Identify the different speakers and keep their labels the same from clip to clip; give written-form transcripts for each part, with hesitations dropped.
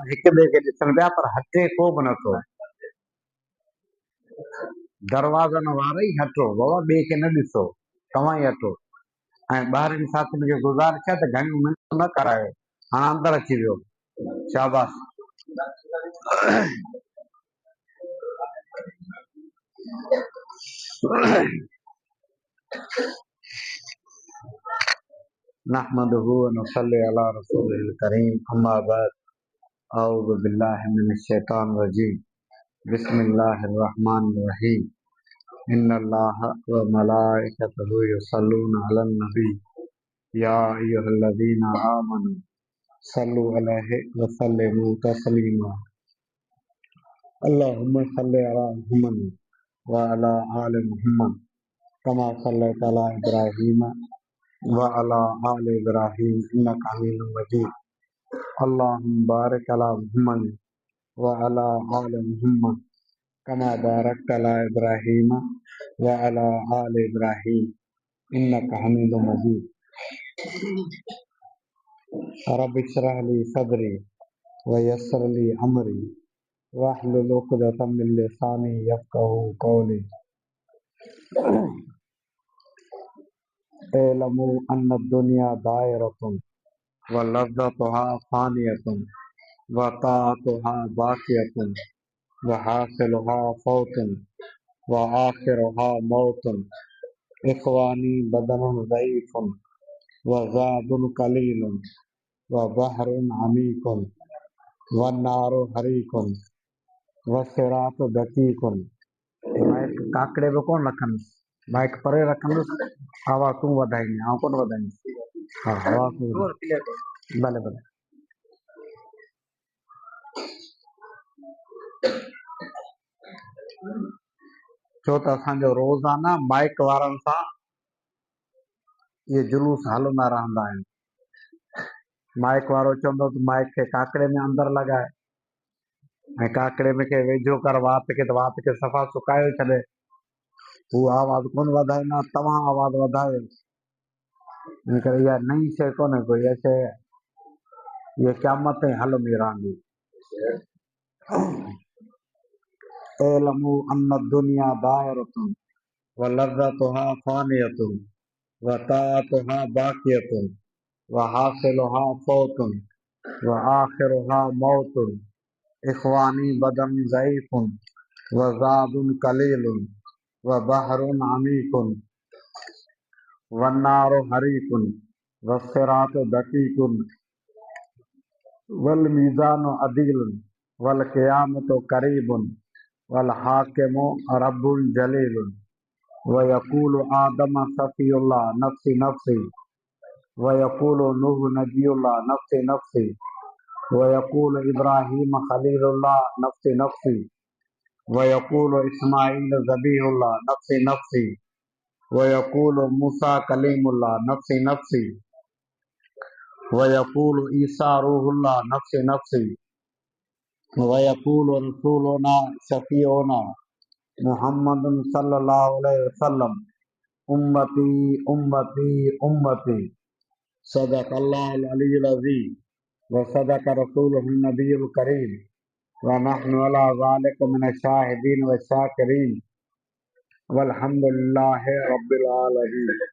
Speaker 1: हिक ॿिए खे ॾिसण पिया पर हटे को बि नथो। दरवाज़नि वारा ई हटो बाबा, ॿिए खे न ॾिसो, तव्हां ई हटो। ऐं ॿाहिरिनि साथियुनि खे गुज़ारिश आहे त घणियूं मिनतूं न करायो, हाणे अंदरि अची वियो। शाबाश। नहमदुहु व नुसल्ली अला रसूलिल करीम, अम्मा बाद, अऊज़ु बिल्लाहि मिनश शैतानिर रजीम, बिस्मिल्लाहिर रहमानिर रहीम। इन्नल्लाह व मलाइकतहु युसल्लूना अलन नबी, या अय्युहल्लज़ीना आमनू सल्लु अलैहि व सल्लिमू तस्लीमा। अल्लाहुम्मा सल्लि अला मुहम्मद व अला आलि मुहम्मद कमा सल्लैता अला इब्राहीम व अला आलि इब्राहीम इन्नका हमीदुम मजीद। अल्लाहुम्मा बारिक अला मुहम्मद व अला आलि मुहम्मद कमा बारकता अला इब्राहीम व अला आलि इब्राहीम इन्नका हमीदुम मजीद। रब्बि इश्रह ली सदरी व यस्सिर ली अमरी वाहलुल उक़दतम मिन लिसानी यफ़क़हू क़ौली। एलमू अन्न दुनिया दायरतुन व लज़्ज़तुहा फ़ानियतुन व ताअतुहा बाक़ियतुन व हासिलुहा फ़ौतुन व आखिरुहा मौतुन। इख़्वानी बदनुन ज़ईफ़ुन व ज़ादुन क़लीलुन व बहरुन अमीकुन व नारु हरीकुन व सिरातु दक़ीक़ुन। माइक काकड़े पे कोन रखंदुसि, माइक परे रखंदुसि, आवाज़ तूं वधाईंदी, आउं कोन वधाईंदुसि। हा, आवाज़ तूं वधाए। भले भले। छो त असांजो रोज़ाना माइक वारनि सां इहे जुलूस हलंदा रहंदा आहिनि। माइक वारो चवंदो त माइक खे काकड़े में अंदरि लॻाए ऐं काकड़े में खे वेझो कर वात खे, त वात खे सफ़ा सुकाए छॾे। हू आवाज़ कोन वधाईंदा, तव्हां आवाज़ वधायो। इन करे इहा नई शइ कोन्हे को, इहा शइ इहा क़यामत ताईं हलंदी रहंदी। एलमू अन्न दुनिया दायरतुन व लज़्ज़तुहा फ़ानियतुन व ताअतुहा बाक़ियतुन व हासिलुहा फ़ौतुन व आखिरुहा मौतुन। इख़्वानी बदन ज़ईफ़ुन व ज़ादुन क़लीलुन व बहरुन अमीकुन व नारु हरीकुन व सिरातु दक़ीक़ुन वल मीज़ानु अदीलुन वल क़ियामतु क़रीबुन वल हाकिमु रब्बुन जलीलुन। व यक़ूलु आदम सफ़ीउल्लाह नफ़्सी नफ़्सी व यक़ूलु नूह नजीउल्लाह नफ़्सी नफ़्सी व यक़ूलु इब्राहीम खलीलुल्लाह नफ़्सी नफ़्सी व यक़ूलु इस्माईल ज़बीहुल्लाह नफ़्सी नफ़्सी व यक़ूलु मूसा कलीमुल्लाह नफ़्सी नफ़्सी व यक़ूलु ईसा रूहुल्लाह नफ़्सी नफ़्सी व यक़ूलु रसूलुना शफ़ीउना मुहम्मदुन सल्लल्लाहु अलैहि वसल्लम उम्मती उम्मती उम्मती। सदक़ल्लाहुल अलीयुल अज़ीम व सदक़ रसूलुहुन नबियुल करीम व नहनु अला ज़ालिका मिनश शाहिदीन व शाकिरीन वल्हम्दुलिल्लाहि रब्बिल आलमीन।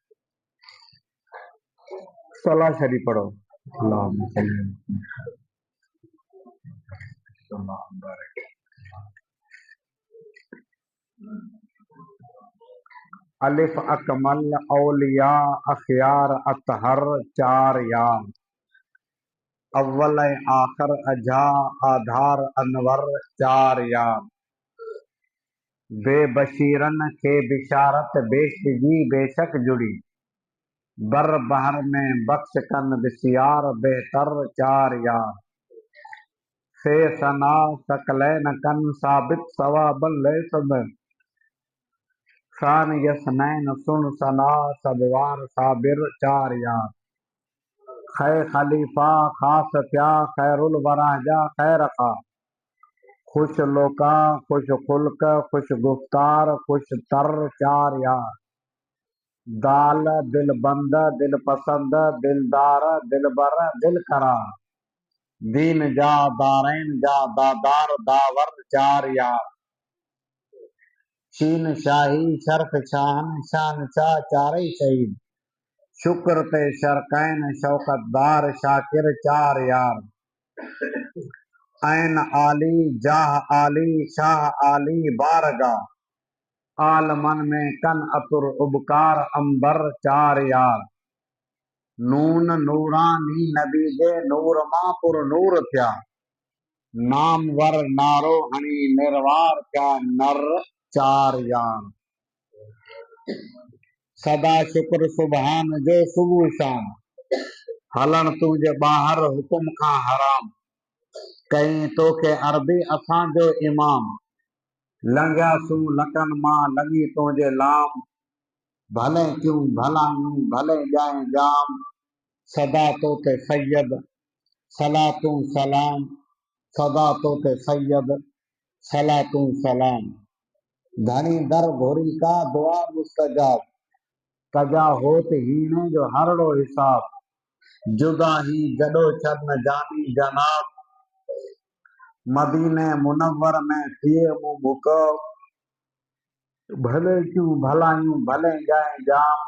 Speaker 1: सलाह शरीफ पढ़ो। अल्लाहुम्मा सल्लि अलिफ अकमल औलिया अखियार अतहर चार यार। अव्वल आखिर अजा आधार अनवर चार यार। बेबशीरन के बिशारत बेशगी बेशक जुड़ी, बर बहर में बख्श कन बिसियार बेहतर चार यार। से सना सकलैन कन साबित सवाबल सब शान यसनैन सुन सना सबवार साबिर चार यार। खै खलीफा खास त्या खैरुल वराजा खैर खा, खुश लोका खुश खुल्क खुश गुफ्तार खुश तर चार यार। दाल दिल बंद दिल पसंद दिलदार दिल बर दिल करार, दीन जा दारैन जा दादार दावर चार यार। शीन शाही शर्फ शाहन शान शाह चारे शहीद। शुक्र ते शरकैन शौकतदार शाकिर चार यार। ऐन आली जाह आली शाह आली बारगाह। आलमन में कन अतुर उबकार अंबर चार यार। नून नूरानी नबी जे नूर मां पुर नूर थिया। नामवर नारो हणी निर्वार क्या नर चार यार। सदा शुक्र सुबहान जो सुबह शाम। हलन तुझे बाहर हुकुम खां हराम। कहीं तो के अरबी असां जो इमाम। लंघिया सू लकन मां लगी तुझे लाम। भले क्यों भलायूं भले जाए जाम। सदा तो ते सैयद सलातू सलाम। सदा तो ते सैयद सलातू सलाम। धनी दर घोरी का दुआ मुस्तजाब। कजा होत हीने जो हरड़ो हिसाब। जुदा ही जडो छन जानी जनाब। मदीने मुनव्वर में थिए मुंह मुको। भले क्यों भलायूं भले जाए जाम।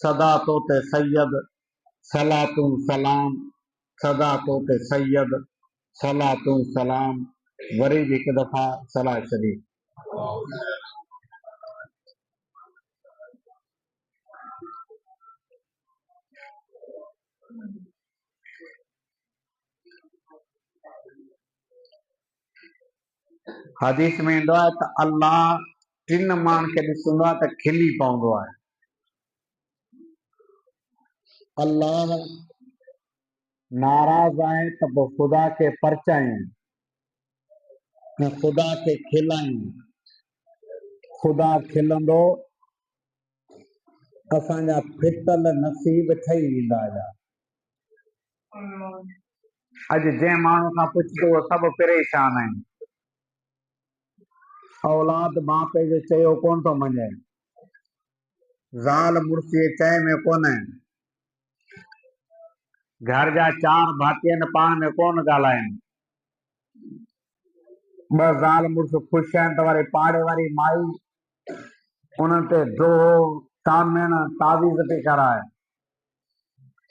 Speaker 1: सदा तो ते सैयद सलातू सलाम। सदा तो ते सैयद सलातू सलाम। वरी भी हिकु दफ़ा सलाह शरीफ़। हदीस में ईंदो आहे त अल्लाह टिन माण्हुनि खे ॾिसंदो आहे त खिली पवंदो आहे। अल्लाह नाराज़ आहे त पोइ ख़ुदा खे परचायूं ऐं ख़ुदा खे खिलायूं। ख़ुदा खिलंदो असांजा फिटल नसीब ठही वेंदा हुआ। अॼु जंहिं माण्हू खां पुछो उहे सभु परेशान आहिनि। औलाद मां पीउ जो चयो कोन थो मञे। ज़ाल मुड़ुस जे चए में कोन आहिनि। घर जा चार भाती आहिनि पाण में कोन ॻाल्हाइनि। ॿ ज़ाल मुड़ुस ख़ुशि आहिनि त वरी पाड़े वारी माई उन्हनि ते दोहो तामिण तावीज़ पई कराए।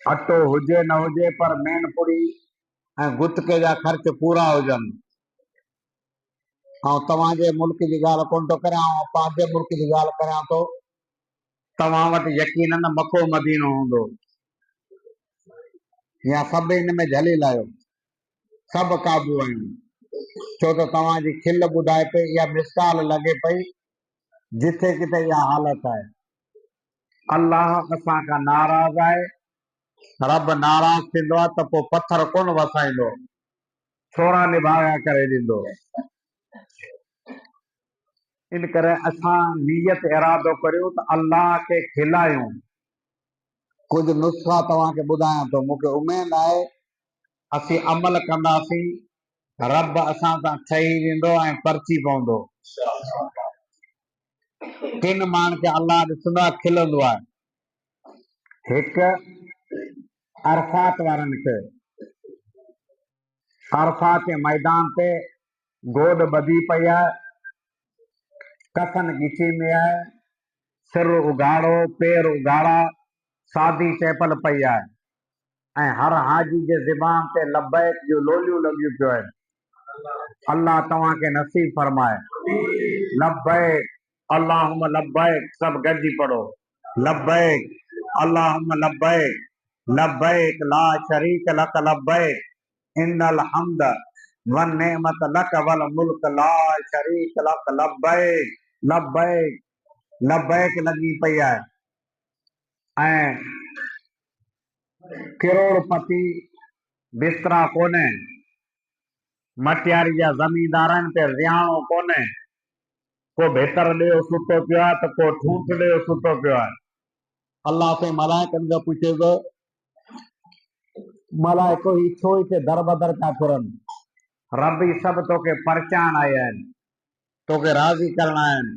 Speaker 1: अटो हुजे न हुजे पर मेनपुरी ऐं गुतके जा ख़र्च पूरा हुजनि। ऐं तव्हांजे मुल्क जी ॻाल्हि कोन थो करियां, पंहिंजे मुल्क जी ॻाल्हि करियां थो। तव्हां वटि यकीनन मको मदीनो हूंदो या सभु इन में झलियल आहियो। सभु क़ाबू आहियूं छो त तव्हांजी खिल ॿुधाए पई या मिसाल लॻे पई जिथे किथे इहा हालत आहे। अल्लाह असां खां नाराज़ आहे। रब नाराज़ थींदो आहे त पोइ पथर कोन वसाईंदो, छोरा निभाया करे ॾींदो। इन करे असां नियत इरादो करियूं त अल्लाह खे खिलायूं। कुझु नुस्ख़ा तव्हांखे ॿुधायां थो। मूंखे उमेद आहे असीं अमल कंदासीं, रब असां सां ठही वेंदो ऐं परची पवंदो। टिन माण्हुनि खे अल्लाह ॾिसंदो आहे, खिलंदो आहे। हिकु अरफात वारनि खे। अरफात जे मैदान ते गोॾ ॿधी पई आहे, कफन ॻिठी में आहे, सिर उघाड़ो पेर उघाड़ा, सादी चैपल पई आहे ऐं हर हाजी जे ज़बान ते लब्बैक जो लोलियूं लॻियूं पियूं आहिनि। अल्लाह तव्हांखे नसीब फरमाए। लब्बैक अल्लाहुम्मा लब्बैक, सब गॾिजी पढ़ो। लब्बैक अल्लाहुम्मा लब्बैक, लब्बैक ला शरीक लक लब्बैक इन्नल हम्द वन नेमत लक वल मुल्क ला शरीक लक लब्बैक। लब्बैक लब्बैक लॻी पई आहे ऐं करोड़पति बिस्तरा कोन्हे। मटियारी जा ज़मींदारनि ते रिहाणो कोन्हे। को भितर ॾियो सुतो पियो आहे त को ठूठ ॾियो सुतो पियो आहे। अल्लाह ते मलाइकनि खां पुछे थो, मलाइको ही छो हिते दर बदर था फिरनि? रब ही सभु तोखे परचाइण आया आहिनि, तोखे राज़ी करण आया आहिनि।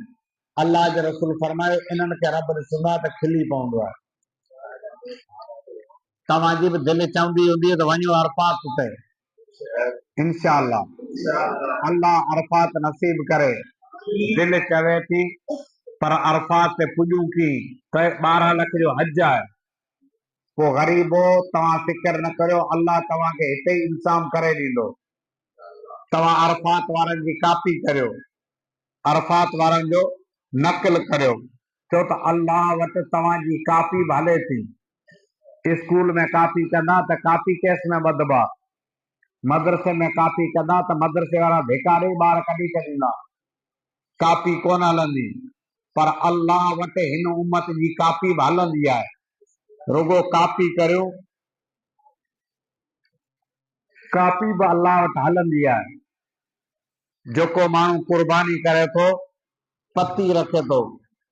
Speaker 1: अल्लाह जे रसूल फरमायो, इन्हनि खे रब ॾिसंदो आहे त खिली पवंदो आहे। तव्हांजी बि दिलि चवंदी हूंदी त वञो अरफात ते, इंशाअल्लाह अल्लाह अरफात नसीब करे। दिल चवे थी पर अरफात ते पुॼूं की त 12 लख जो हज आहे। पोइ ग़रीबो तव्हां फिकर न करियो, अल्लाह तव्हांखे हिते ई इंतज़ाम करे ॾींदो। तव्हां अरफात वारनि जी कापी करियो, अरफात वारनि जो नक़ल करियो, छो त अल्लाह वटि तव्हांजी कापी बि हले थी। स्कूल में कापी कंदा त कापी केस में ॿधबा, मदरसे में कापी कंदा त मदरसे वारा धिका ॾेई ॿार कढी छॾींदा, कापी कोन हलंदी। पर अल्लाह वटि हिन उम्मत जी कापी बि हलंदी आहे। रुगो कापी करियो, कापी बि अल्लाह वटि हलंदी आहे। जेको माण्हू कुर्बानी करे थो, पती रखे थो,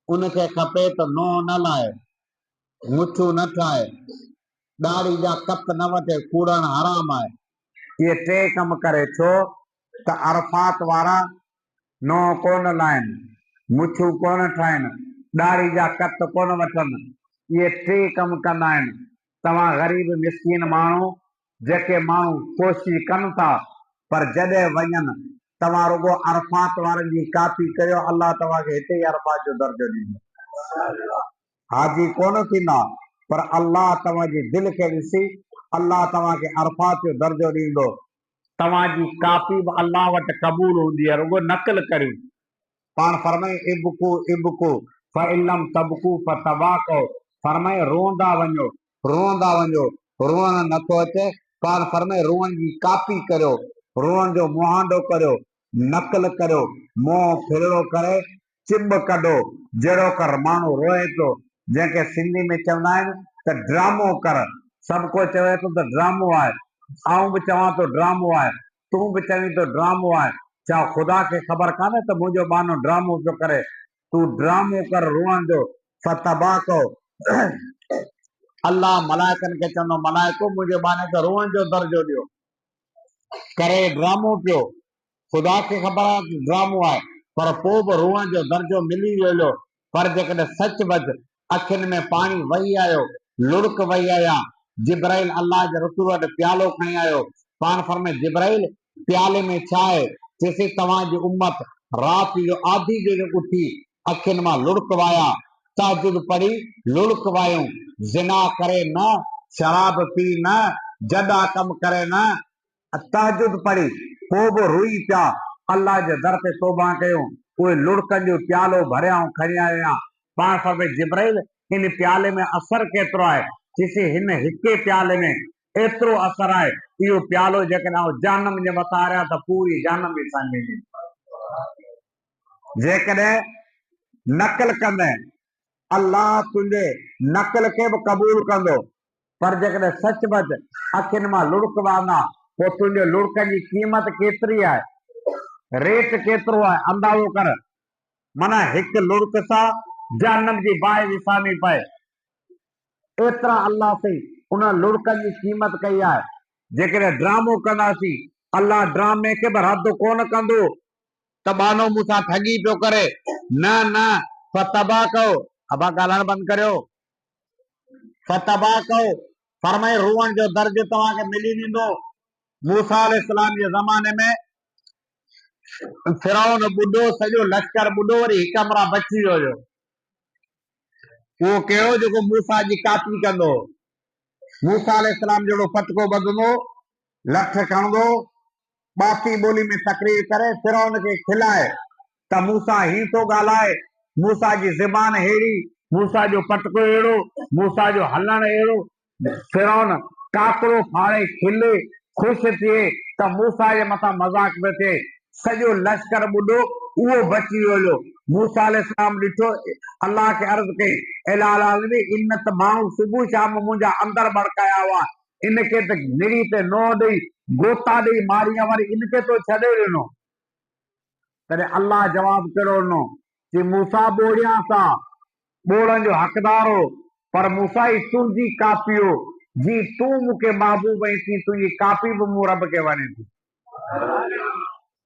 Speaker 1: उनखे खपे त नोह न लाहे, मुछू न ठाहे, ॾाढ़ी जा कत न वठे, कूड़ण हराम आहे। इहे टे कम करे छो त अरफात वारा नोह कोन लाहिनि, मुछू कोन ठाहिनि, ॾाढ़ी जा कत कोन वठनि। इहे टे कम कंदा आहिनि। तव्हां ग़रीब मिसकीन माण्हू, जेके माण्हू कोशिश कनि था पर जॾहिं वञनि, तव्हां रुगो अरफात वारनि जी कापी करियो, अल्लाह तव्हांखे हिते ई अरफात जो दर्जो ॾींदो। हाजी कोन थींदा, पर अल्लाह तव्हांजी दिल खे ॾिसी अल्लाह तव्हांखे अरफात जो दर्जो ॾींदो। तव्हांजी कापी बि अल्लाह वटि क़बूल हूंदी आहे, रुगो नक़ल करियो। पाण फरमाए इबकू इबकू फइलम तबकू फतबाको, फरमाए रोंदा वञो, रोंदा वञो, रोअण नथो अचे। पाण फरमाए रोअण जी कापी करियो, रोअण जो मुहांडो करियो, नक़ल करियो, मुंहुं फिरड़ो करे चिब कढो। जहिड़ो कर माण्हू रोए थो, जंहिंखे सिंधी में चवंदा आहिनि त ड्रामो कर। सभु को चवे थो त ड्रामो आहे, आऊं बि चवां थो ड्रामो आहे, तूं बि चवीं थो ड्रामो आहे। छा ख़ुदा खे ख़बर कान्हे त मुंहिंजो बानो ड्रामो पियो करे? तू ड्रामो कर रोअण जो, फतबाको। अल्लाह मलाइकनि खे चवंदो, मलाइको मुंहिंजे बाने खे रोअण जो दर्जो ॾियो। करे ड्रामो पियो, ख़ुदा खे ख़बर आहे त ड्रामो आहे, पर पोइ बि रोअण जो दर्जो मिली वियो। पर जेकॾहिं सच बच अखियुनि में पाणी वही आयो, लुड़क वही आया, जिब्राइल अल्लाह जे रसूल वटि प्यालो खणी आयो। पाण फरमाए जिब्राइल प्याले में छा आहे? चइसि तव्हांजी उम्मत राति जो आधी जो उथी अखियुनि मां लुड़क वाया, तहजुद पढ़ी लुड़क वायूं, ज़िना करे न, शराब पी न, जॾा कम करे न, तहजुद पढ़ी पोइ बि रुई पिया, अल्लाह जे दर ते तौबा कयूं, उहे लुड़कनि जो प्यालो भरियाऊं खणी आया। पाण फरमाए जिब्राइल इन प्याले में असर केतिरो आहे? चइसि हिन हिके प्याले में एतिरो असर आहे, इहो प्यालो जेकॾहिं जहन्नम जे मथां आया त पूरी जहन्नम ई संगीनी। जेकॾहिं नक़ल कंदे, अल्लाह तुंहिंजे नक़ल खे बि क़बूल कंदो। पर जेकॾहिं सच बच अखियुनि मां लुड़क वहंदा, पोइ तुंहिंजे लुड़क जी क़ीमत केतिरी आहे, रेट केतिरो आहे, अंदाज़ो कर। माना हिकु लुड़क सां जहन्नम जी बाहि विसामी पए, एतिरा अल्लाह से उन लुड़कनि जी क़ीमत कई आहे। जेकॾहिं ड्रामो कंदासीं, अल्लाह ड्रामे खे बि रद्द कोन कंदो त बानो मूंसां ठगी पियो करे। न न, फतबा कयो, अबा ॻाल्हाइण बंदि करियो। फतबा कयो, फरमाए रोअण जो दर्जो तव्हांखे मिली वेंदो। मूसा अलैहिस्सलाम जे ज़माने में फिरौन ॿुॾो, सॼो लश्कर ॿुॾो, वरी हिकमरा बची वियो हुयो। उहो कहिड़ो जेको मूसा जी कापी कंदो, मूसा अलैहिस्सलाम जहिड़ो फटको ॿधंदो, लठ खणंदो, बाती ॿोली में तकरीर करे फिरौन खे खिलाए त मूसा ही थो ॻाल्हाए, मूसा जी ज़बान अहिड़ी, मूसा जो पटको अहिड़ो, मूसा जो हलण अहिड़ो। फिरौन काकड़ो फाड़े खिले ख़ुशि थिए त मूसा जे मथां मज़ाक पियो थिए। सॼो लश्कर ॿुॾो, उहो बची वियो हुयो। मूसा अलैहिस्सलाम ॾिठो, अल्लाह खे अर्ज़ कई, इलाही इन त माण्हू सुबुह शाम मुंहिंजा अंदर बड़काया हुआ, इनखे त निड़ी ते नो ॾेई गोता ॾेई मारी, वरी इनखे तो छॾे ॾिनो। तॾहिं अल्लाह जवाब कहिड़ो ॾिनो कि मूसा ॿोड़ियां सां, ॿोड़नि जो हक़दार हो, पर मूसा ई तुंहिंजी कापी हो, जी तूं मूंखे महबूब आई थी, तुंहिंजी कापी बि मूं रब खे वणे थी।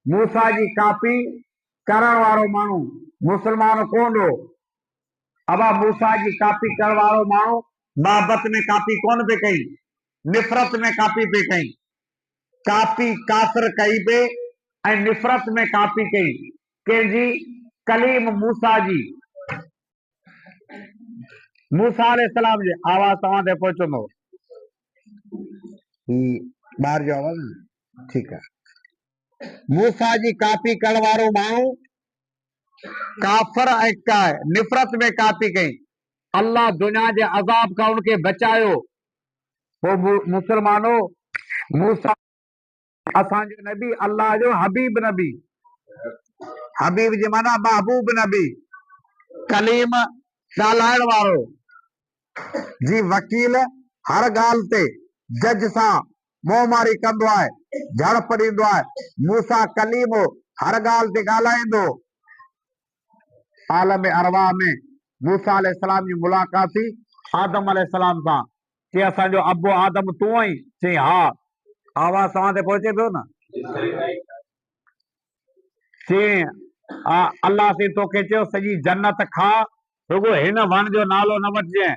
Speaker 1: मूसा जी कापी करण वारो माण्हू मुस्लमान कोन हो। अबा मूसा जी कापी करण वारो माण्हू मोहब्बत में कापी कोन पे कई, निफ़रत में कापी पे कई। कापी काफ़िर कई पे ऐं निफ़रत में कापी कई कंहिंजी कलीम मूसा जी, मूसा अलैहिस्सलाम जी। आवाज़ तव्हां ते पहुचंदो, ॿाहिरि जो आवाज़ न, ठीकु आहे। मूसा जी कापी करण वारो माण्हू काफ़िर ऐं निफ़रत में कापी कई। अल्लाह दुनिया जे अज़ाब खां उनखे बचायो। पोइ मुसलमानो, मूसा असांजो नबी अल्लाह जो हबीब नबी, हबीब जी माना महबूब नबी, कलीम ॻाल्हाइण वारो जी वकील, हर ॻाल्हि ते जज सां मोहमारी कंदो आहे, झड़प ॾींदो आहे। मूसा कलीम हो, हर ॻाल्हि ते ॻाल्हाईंदो। आलम अरवाह में मूसा अलैहिस्सलाम जी मुलाक़ात थी आदम अलैहिस्सलाम सां। कि असांजो अबो आदम तूं आई? चई हा। आवाज़ तव्हां ते पहुचे पियो न? चई अल्लाह से तोखे चयो सॼी जन्नत खा, रुगो हिन वण जो नालो न वठिजांइ,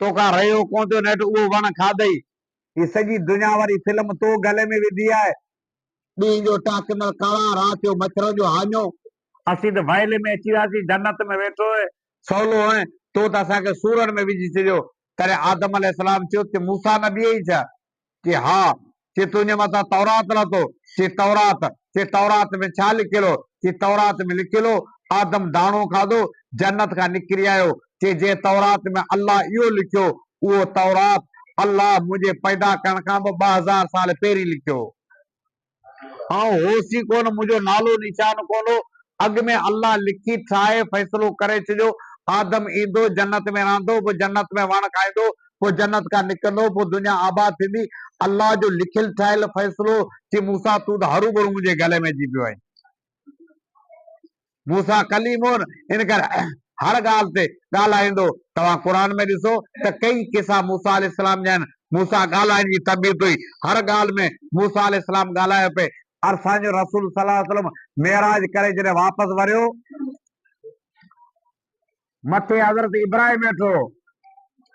Speaker 1: तोखां रहियो कोन थो नेठि उहो वण खाधई। ही सॼी दुनिया वारी फिल्म तो गले में विधी आहे। ॾींहं जो टाकिमल कारा, राति जो मच्छर जो हाञो। असीं त वैल में अची वियासीं, जन्नत में वेठो है, सवलो है, तो त असांखे सूरन में विझी छॾियो। तॾहिं आदम अलैहिस्सलाम चयो कि मूसा नबी आई छा? कि हा। कि तुंहिंजे मथां तौरात नथो? कि तौरात। कि तौरात में छा लिखियलु हो? कि तौरात में लिखियलु हो आदम दाणो खाधो, जन्नत खां निकिरी आयो। कि जे तौरात में अल्लाह इहो लिखियो, उहो तौरात अल्लाह मुंहिंजे पैदा करण खां 2000 साल पहिरीं लिखियो। होश ई कोन, मुंहिंजो नालो निशान कोन हो। अॻ में अल्लाह लिखी ठाहे फ़ैसिलो करे छॾियो, आदम ईंदो, जन्नत में रहंदो, पोइ जन्नत में वण खाईंदो, पोइ जन्नत खां निकिरंदो, पोइ दुनिया आबाद थींदी। अल्लाह जो लिखियल ठाहियल फ़ैसिलो कि मूसा तूं त हरू भरू मुंहिंजे गले में अची पियो आहीं। मूसा कलीम हो न, इन करे हर ॻाल्हि ते ॻाल्हाईंदो। तव्हां क़ुर में ॾिसो त कई किसा मूसा अलैहिस्सलाम जा आहिनि। मूसा ॻाल्हाइण जी तबियत हुई, हर ॻाल्हि में मूसा अलैहिस्सलाम ॻाल्हाए पिए। असांजो रसूल सल्लल्लाहु अलैहि वसल्लम मेराज करे जॾहिं वापसि वरियो, मथे हज़रत इब्राहिम वेठो।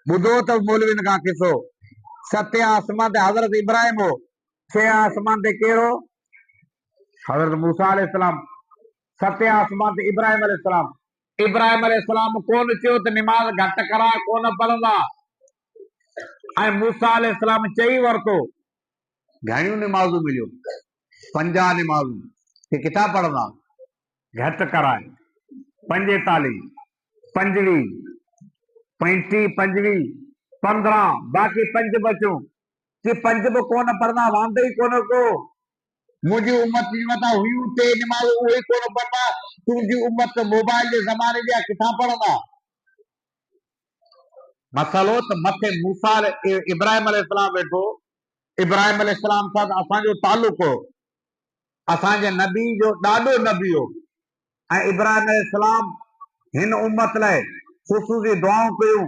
Speaker 1: ॿुधो त मौलविन खां किसो, सते आसमान ते हज़रत इब्राहिम हो, छह आसमान ते केरु हो? हज़रत मूसा अलैहिस्सलाम। सते आसमान ते इब्राहिम अलैहिस्सलाम। इब्राहिम अलैहिस्सलाम कोन चयो त निमाज़ घटि कराए, कोन पढ़ंदा। ऐं मूसा अलैहिस्सलाम चई वरितो। घणियूं निमाज़ूं मिलियूं? 50 निमाज़ूं। कि किथां पढ़ंदा? घटि कराए। 45, 25, 35, 25, 15, बाक़ी 5 बचियूं। कि 5 बि कोन पढ़ंदा, वांदो ई कोन को। मुंहिंजी उम्मत जी मथां हुयूं 3 निमाज़ूं, उहे कोन पढ़ंदा। तुंहिंजी उम्मत मोबाइल जे ज़माने जी आहे, किथां पढ़ंदा? मसलो त मथे मूसा इब्राहिम अलैहिस्सलाम वेठो। इब्राहिम अलैहिस्सलाम सां असांजो तालुक़ हो, असांजे नबी जो ॾाढो नबी हो। ऐं इब्राहिम अलैहिस्सलाम हिन उम्मत लाइ ख़ुशूसी दुआऊं कयूं,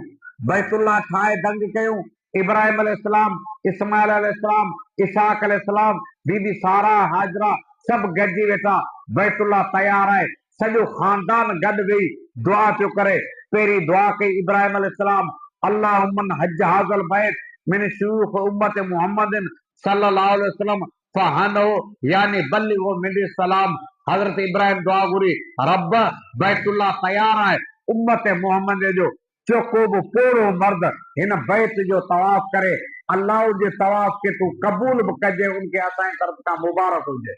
Speaker 1: बैतुल्लाह ठाहे दंग कयूं। इब्राहिम अलैहिस्सलाम, इस्माइल अलैहिस्सलाम, इसहाक अलैहिस्सलाम, बीबी सारा, हाजरा सभु गॾिजी वेठा। बैतुल्लाह तयार आहे, सॼो ख़ानदान गॾु वेही दुआ पियो करे। पहिरीं दुआ कई इब्राहिम अलैहिस्सलाम, अल्लाहुम्मन हज हाज़ल बैत मिन शयूख़ उम्मत मुहम्मदिन सल्लल्लाहु अलैहि वसल्लम फहनो यानी बल्लिगो मिनी सलाम। हज़रत इब्राहिम दुआ घुरी, रब बैतुल्लाह तयार आहे, उम्मत मोहम्मद जो जेको बि पोड़ो मर्द हिन बैत जो तवाफ़ करे, अल्लाह जे तवाफ़ खे तूं क़बूल बि कजे, उनखे असांजी तरफ़ खां मुबारक हुजे।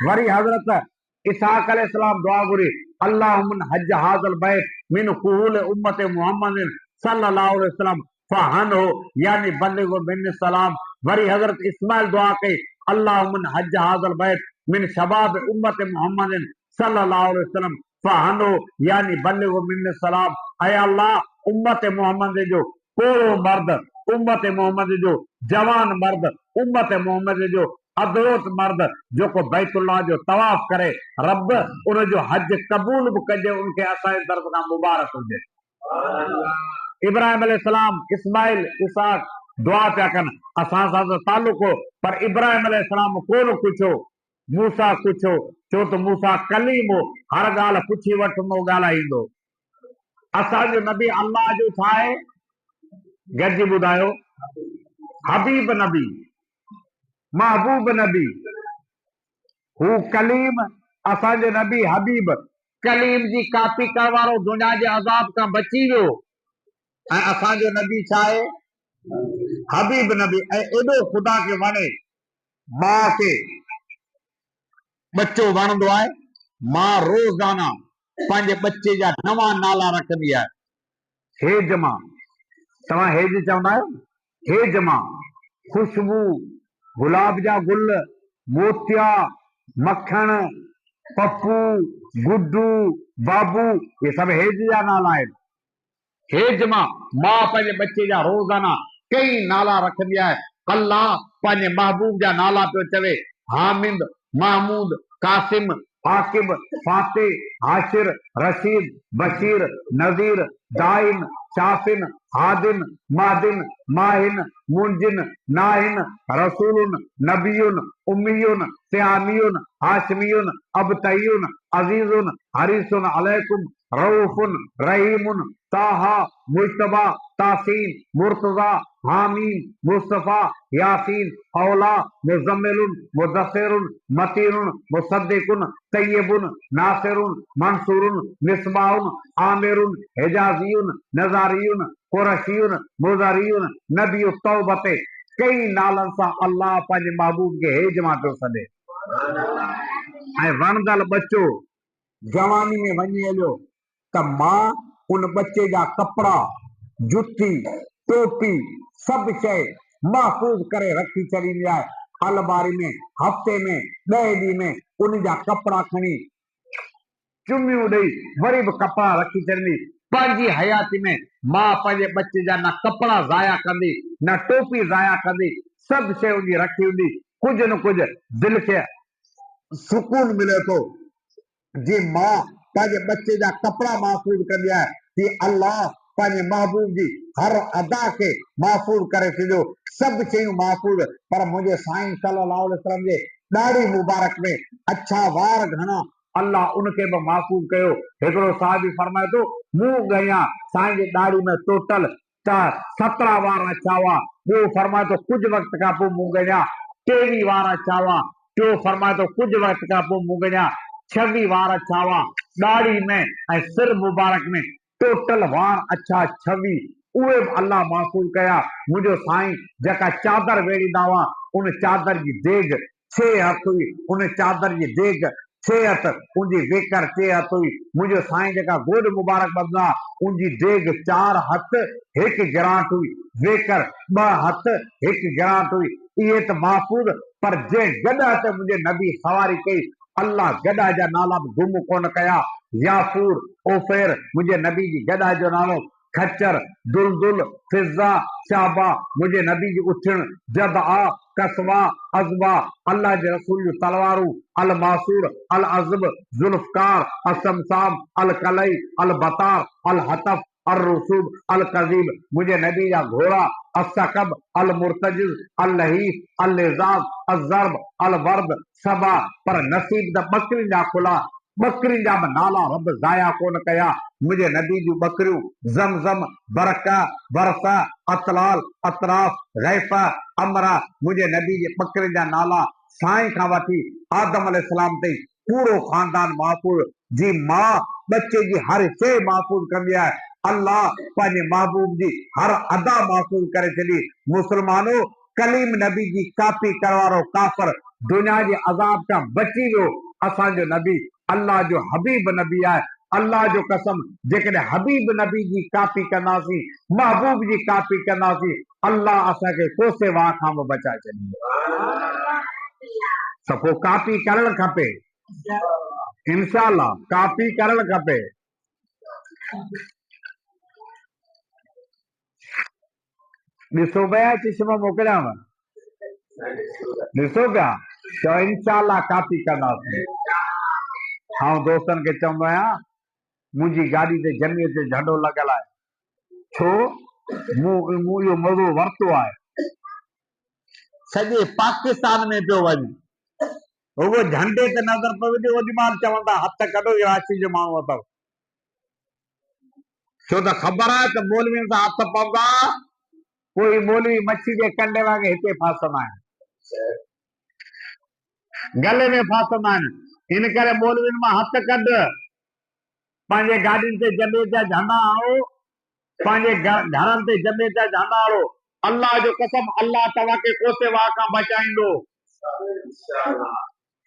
Speaker 1: वरी हज़रत इसहाक अलैहिस्सलाम दुआ घुरी, अल्लाहुम्मन हज हाज़ल बैत मिन कुहूल उम्मत मुहम्मदिन सल्लल्लाहु अलैहि वसल्लम फहनो यानी बल्लिगो मिनी सलाम। वरी हज़रत इस्माइल दुआ कई, अल्लाहुम्मन हज हाज़ल बैत मिन शबाब उम्मत मुहम्मदिन सल्लल्लाहु अलैहि वसल्लम फहनो यानी बल्लिगो मिनी सलाम। ऐ अल्लाह उम्मत मोहम्मद जो पोड़ो मर्द, उम्मत मोहम्मद जो जवान मर्द, उम्मत मोहम्मद जो अदरोत मर्द जेको बैतुल्लाह जो तवाफ़ करे, रब उन जो हज क़बूल बि कजे, उनखे असांजी तरफ़ खां मुबारक हुजे। इब्राहिम अलैहिस्सलाम, इस्माइल, इसहाक दुआ पिया कनि, असां सां त तालुक़ हो, पर इब्राहिम अलैहिस्सलाम कोन कुझु हो। मूसा कुझु हो, छो त मूसा कलीम हो, हर ॻाल्हि पुछी वठंदो, ॻाल्हाईंदो। असांजो नबी अल्लाह जो छा आहे? गॾिजी ॿुधायो। हबीब नबी। महबूब नबी हू कलीम, असांजो नबी हबीब। कलीम जी कापी करण वारो दुनिया जे अज़ाब खां बची वियो, ऐं असांजो नबी छा आहे? हबीब नबी। ऐं एॾो ख़ुदा खे वणे, मां खे बच्चो वणंदो आहे, मां रोज़ाना पंहिंजे बच्चे जा नवां नाला रखंदी आहे। हेज मां, तव्हां हेज चवंदा आहियो? हेज मां, खुशबू, गुलाब जा गुल, मोतिया, मखण, पप्पू, गुड्डू, बाबू, ये सब हेज जा नाला आहिनि। हेज मां पंहिंजे बच्चे जा रोज़ाना कई नाला रखंदी आहे। अल्लाह पंहिंजे महबूब जा नाला पियो चवे, हामिद, महमूद, कासिम, आकिब, फातिह, हाशिर, रशीद, बशीर, नज़ीर, दाइन, शाफिन, हादिन, मादिन, माहिन, मुंजिन, नाहिन, रसूलुन, नबीयुन, उम्मीयुन, सियामियुन, हाशमियुन, अबतयुन, अजीजुन, हरीसुन अलैकुम, रऊफुन, रहीमुन, ताहा, मुज्तबा, तासीन, मुर्तजा, हामीन, मुस्तफा, यासीन, औला, मुजम्मिलुन, मुदस्सिरुन, मतीनुन, मुसद्दिकुन, तय्यबुन, नासिरुन, मंसूरुन, मिसबाहुन, आमिरुन, हिजाजियुन, नजारियुन, कुरशियुन, मुज़ारियुन, नबी तौबते। कई नालनि सां अल्लाह पंहिंजे महबूब खे हेज मां पियो सॾे। ऐं वणंदड़ बच्चो जवानी में वञी हलियो त मां उन बच्चे जा कपड़ा, जुती, टोपी, सब शइ महफ़ूज़ करे रखी छॾींदी आहे। अलमारी में हफ़्ते में 10 ॾींहं में उन जा कपड़ा खणी चुमियूं ॾेई वरी बि कपड़ा रखी छॾींदी। पंहिंजी हयाती में मां पंहिंजे बच्चे जा न कपड़ा ज़ाया कंदी, न टोपी ज़ाया कंदी, सभु शइ उनजी रखी हूंदी। कुझु न कुझु दिलि खे सुकून मिले थो जी मां पंहिंजे बच्चे जा कपड़ा महफ़ूज़ कंदी आहे कि अल्लाह पंहिंजे महबूब जी हर अदा खे महफ़ूज़ करे छॾियो, सभु शयूं महफ़ूज़। पर मुंहिंजे साईं सल्लल्लाहु अलैहि वसल्लम जे ॾाढ़ी मुबारक में अच्छा वार घणा, अल्लाह उनखे बि महफ़ूज़ कयो। हिकिड़ो साहिबी फरमाए थो, मूं ॻणिया साईं जी ॾाढ़ी में टोटल 17 वार अच्छा हुआ। ॿियो फरमाए थो कुझु वक़्त खां पोइ मूं ॻणिया 23 वार अच्छा हुआ। टियों फरमाए थो कुझु वक़्त खां पोइ मूं ॻणिया 26 वार अच्छा हुआ। ॾाढ़ी में ऐं सिर मुबारक में टोटल वार अच्छा 26, उहे बि अल्लाह महफ़ूज़ कया। मुंहिंजो साईं जेका चादर वेड़ींदा हुआ, उन चादर जी देग 6 हथ हुई, उन चादर जी देग 6 हथ, उनजी वेकर 6 हथ हुई। मुंहिंजो साईं जेका गोॾ मुबारक ॿधंदा, उनजी देग 4 हथ 1 गिराट हुई, वेकर 2 हथ 1 गिराट हुई। इहे त महफ़ूज़, पर जंहिं गॾह ते मुंहिंजे नबी सवारी कई, अल्लाह गॾह जा नाला बि गुम कोन कया। याफूर, ओफेर, मुंहिंजे नबी जी गॾह जो नालो। खच्चर, दुलदुल, फिज़ा, शाबा, मुंहिंजे नबी जी उछिण। जदआ, कसवा, अज़बा, अल्लाह जे रसूल जूं तलवारूं। अल मासूर, अल अज़ब, जुल्फकार, असमसाम, अल कलई, अल बतार, अल हतफ, अल रसूब, अल कज़ीब, मुंहिंजे नबी जा घोड़ा। असकब, अल मुर्तजिज, अल लहीफ, अल लिजाज, अज़र्ब, अल वर्द, सबा। पर नसीब त बकरियुनि जा खुला, बकरियुनि जा बि नाला रब ज़ाया कोन कया। मुंहिंजे नबी जूं बकरियूं ज़मज़म, बरका, बरसा, अतलाल, अतराफ, गैफ़ा, अमरा। मुंहिंजे नबी जे बकरियुनि जा नाला साईं खां वठी आदम अलैहिस्सलाम ताईं पूरो खानदान महफ़ूज़। जी मां बच्चे जी हर शइ महफ़ूज़ कंदी आहे। अल्लाह पंहिंजे महबूब जी हर अदा महफ़ूज़ करे छॾी। मुस्लमानो, कलीम नबी जी कापी करण वारो काफ़िर दुनिया जे अज़ाब खां बची वियो। असांजो नबी अल्लाह जो हबीब नबी आहे। अल्लाह जो कसम, जेकॾहिं हबीब नबी जी कापी कंदासीं, महबूब जी कापी कंदासीं, अल्लाह असांखे कोसे वाह खां बि बचाए छॾींदो। त पोइ कापी करणु खपे, इंशाअल्लाह कापी करणु खपे। ॾिसो पिया चश्मो मोकिलियांव, ॾिसो पिया त इंशाअल्लाह कापी कंदासीं। आउं दोस्तनि खे चवंदो आहियां, मुंहिंजी गाॾी ते जमीअ ते झंडो लॻल आहे, छो मूं इहो मौज़ो वरितो आहे। सॼे पाकिस्तान में पियो वञे, रुगो झंडे ते नज़र पए वञे, ओॾी महिल चवंदा हथ कढो, इहो आशी जो माण्हू अथव। छो त ख़बर आहे त मौलवियुनि सां हथ पवंदा, कोई मौलवी मच्छी जे कंडे वांगुरु हिते फासंदा आहिनि।
Speaker 2: गले में फासंदा आहिनि। इन करे मौलवियुनि मां हथ कढ, पंहिंजे गाॾियुनि ते जमेत जा झंडा हणो, पंहिंजे घरनि ते जमेत जा झंडा हणो। अल्लाह जो कसम, अल्लाह तव्हांखे कोसे वाह खां बचाईंदो।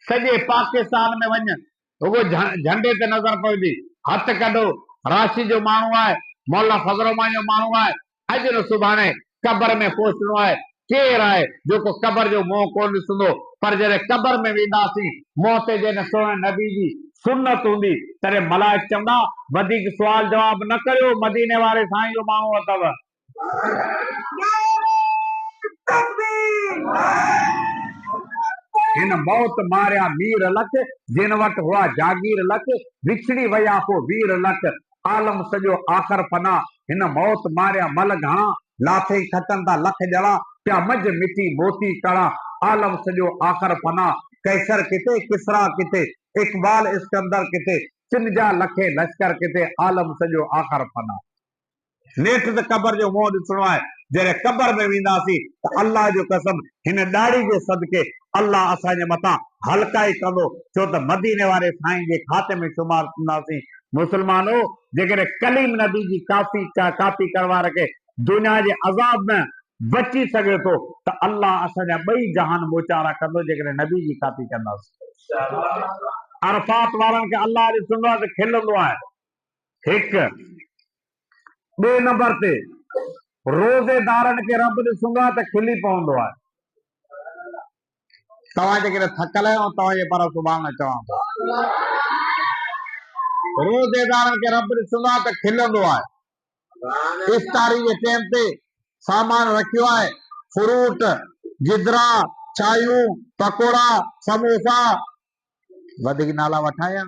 Speaker 2: सॼे पाकिस्तान में वञ, रुगो झंडे ते नज़र पवंदी। हथ कढो, राशि जो माण्हू आहे, मौला फज़लुरहमान जो माण्हू आहे, अॼु न सुभाणे क़बर में पहुचणो आहे। केरु आहे जेको क़बर जो मुंहुं कोन ॾिसंदो? पर जॾहिं क़बर में वेंदासीं, मौत जॾहिं सोहे नबी जी सुन्नत हूंदी, तॾहिं मलाइक चवंदा वधीक सुवाल जवाब न करियो, मदीने वारे साईं जो माण्हू अथव। हिन मौत मारिया मीर लख, जिन वटि हुआ जागीर लख, विछड़ी वया पोइ वीर लख, आलम सॼो आख़िर फना। हिन मौत मारिया मल घणा, लाथे खटनि था लख ॼणा, पिया मझ मिठी मोती कणा, आलम सॼो आख़िर फना। कैसर किथे, किसरा किथे, इकबाल इस्कंदर किथे, सिंध जा लखे लश्कर किथे, आलम सॼो आख़िर फना। नेठ त क़बर जो मुंहुं ॾिसणो आहे। जॾहिं क़बर में वेंदासीं त अल्लाह जो कसम, हिन ॾाढ़ी जे सदके अल्लाह असांजे मथां हल्काई कंदो, छो त मदीने वारे साईं जे खाते में शुमार थींदासीं। मुस्लमानो, जेकॾहिं कलीम नबी जी कापी करवा रखे दुनिया जे अज़ाब में बची सघे थो, त अल्लाह असांजा ॿई जहान मोचारा कंदो जेकॾहिं नबी जी कापी कंदासीं। अरफात वारनि खे अल्लाह ॾिसंदो आहे त खिलंदो आहे। हिकु ॿिए नंबर ते रोज़ेदारनि खे रब ॾिसंदो आहे त खिली पवंदो आहे। तव्हां जेकॾहिं थकल आहियो, तव्हांजे पर सुभाणे न चवां थो, रोज़ेदारनि खे रब ॾिसंदो आहे त खिलंदो आहे। इफ्तारी जे टाइम ते सामान रखियो आहे, फ्रूट, गिदरा, चायूं, पकोड़ा, समोसा, वधीक नाला वठाया,